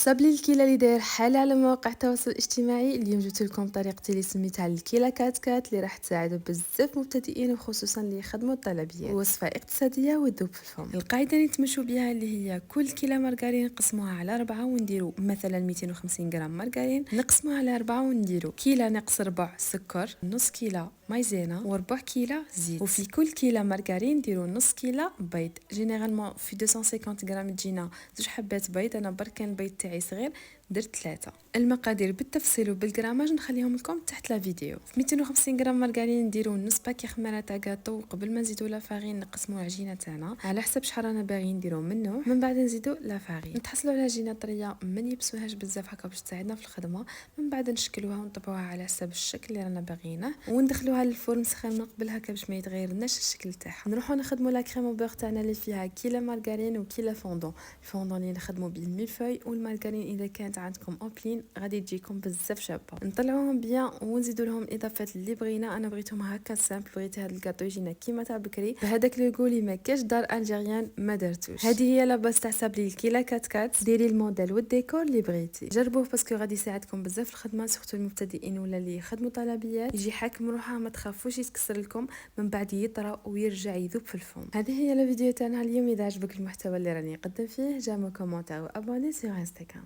صابلي الكيلا اللي داير حالة على مواقع التواصل الاجتماعي. اليوم جبت لكم طريقتي اللي سميتها الكيلا كات كات اللي راح تساعد بزاف مبتدئين وخصوصا اللي يخدموا الطلبيات. وصفة اقتصادية وتذوب في الفم. القاعدة اللي نتمشوا بها اللي هي كل كيلو مارغرين نقسموها على 4 ونديروا مثلا 250 غرام مارغرين نقسموها على 4 ونديروا كيلو ناقص ربع سكر، نص كيلو مايزينا وربع كيلو زيت. وفي كل كيلو مارغرين نديروا نص كيلو بيض. جينيرالمون في 250 غرام تجينا 2 حبات بيض، انا برك كان البيض تاعي صغير درت 3. المقادير بالتفصيل وبالغراماج نخليهم لكم تحت لا فيديو. في 250 غرام مارغرين نديروا نص باكي خميره تاع كاطو، قبل ما نزيدوا لا فارين نقسموا العجينه تاعنا على حسب شحال رانا باغيين نديروا منه، من بعد نزيدوا لا فارين نتحصلوا على عجينه طريه ما نيبسوهاش بزاف هكا باش تساعدنا في الخدمه. من بعد نشكلوها ونطبعوها على حسب الشكل اللي رانا باغيينه وندخلوها للفرن سخان من قبل هكا باش ما يتغيرناش الشكل تاعها. نروحوا نخدموا لا كريم وبيغ تاعنا اللي فيها كيلو مارغرين وكيلو فوندون. الفوندون اللي نخدموا به الميلفوي، والمارغرين اذا كانت عندكم اوبلين غادي تجيكم بزاف شابه. نطلعوهم بيان ونزيدوا لهم الاضافات اللي بغينا. انا بغيتهم هكا سامبل، بغيت هذا الكاطو يجينا كيما تاع بكري بهذاك لو غولي ما كاش دار الجيريان ما درتوش. هذه هي لا باس تاع صابلي الكيلا كات كات. ديري الموديل والديكور اللي بغيتي، جربوه باسكو غادي يساعدكم بزاف في الخدمه، سورتو المبتدئين ولا اللي يخدموا طلبيات. يجي حاكم روحه ما تخافوش يتكسر لكم من بعد يطرى ويرجع يذوب في الفم. هذه هي الفيديو تاعنا اليوم. اذا عجبك المحتوى اللي راني نقدم فيه جامو كومونتير وابوني سور انستغرام.